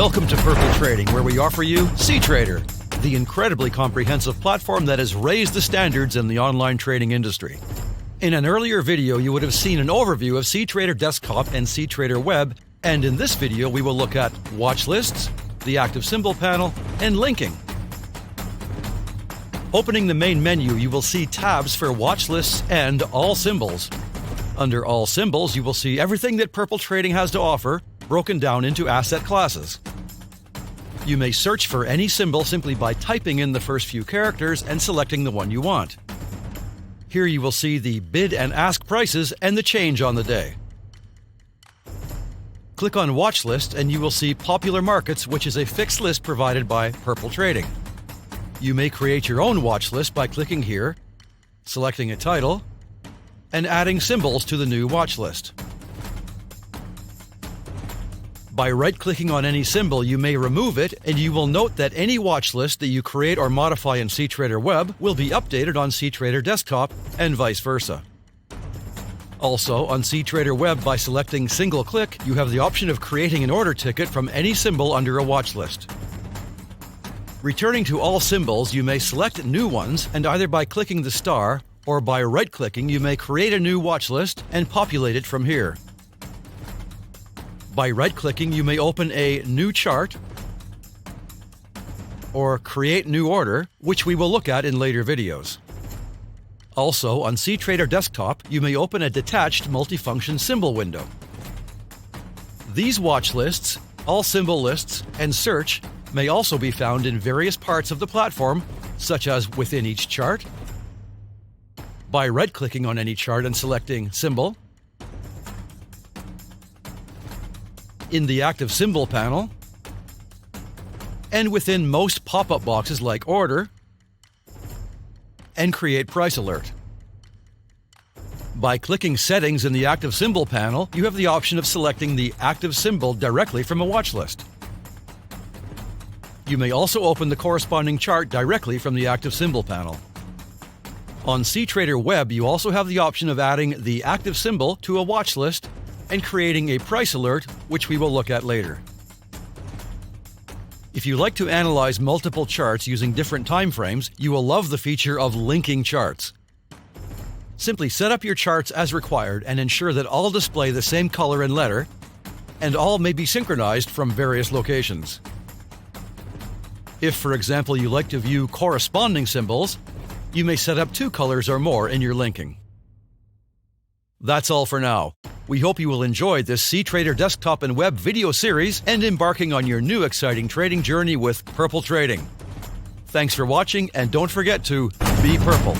Welcome to Purple Trading, where we offer you cTrader, the incredibly comprehensive platform that has raised the standards in the online trading industry. In an earlier video, you would have seen an overview of cTrader Desktop and cTrader Web, and in this video, we will look at watch lists, the active symbol panel, and linking. Opening the main menu, you will see tabs for watch lists and all symbols. Under all symbols, you will see everything that Purple Trading has to offer, broken down into asset classes. You may search for any symbol simply by typing in the first few characters and selecting the one you want. Here you will see the bid and ask prices and the change on the day. Click on Watch List and you will see Popular Markets, which is a fixed list provided by Purple Trading. You may create your own watch list by clicking here, selecting a title, and adding symbols to the new watch list. By right-clicking on any symbol, you may remove it, and you will note that any watch list that you create or modify in cTrader Web will be updated on cTrader Desktop, and vice versa. Also, on cTrader Web, by selecting Single Click, you have the option of creating an order ticket from any symbol under a watch list. Returning to all symbols, you may select new ones, and either by clicking the star or by right-clicking, you may create a new watch list and populate it from here. By right-clicking, you may open a new chart or create new order, which we will look at in later videos. Also, on cTrader Desktop, you may open a detached multifunction symbol window. These watch lists, all symbol lists, and search may also be found in various parts of the platform, such as within each chart, by right-clicking on any chart and selecting Symbol, in the active symbol panel, and within most pop-up boxes like Order and Create Price Alert. By clicking Settings in the active symbol panel, you have the option of selecting the active symbol directly from a watch list. You may also open the corresponding chart directly from the active symbol panel. On cTrader Web, you also have the option of adding the active symbol to a watch list and creating a price alert, which we will look at later. If you like to analyze multiple charts using different time frames, you will love the feature of linking charts. Simply set up your charts as required and ensure that all display the same color and letter, and all may be synchronized from various locations. If, for example, you like to view corresponding symbols, you may set up 2 colors or more in your linking. That's all for now. We hope you will enjoy this cTrader Desktop and Web video series and embarking on your new exciting trading journey with Purple Trading. Thanks for watching, and don't forget to be purple.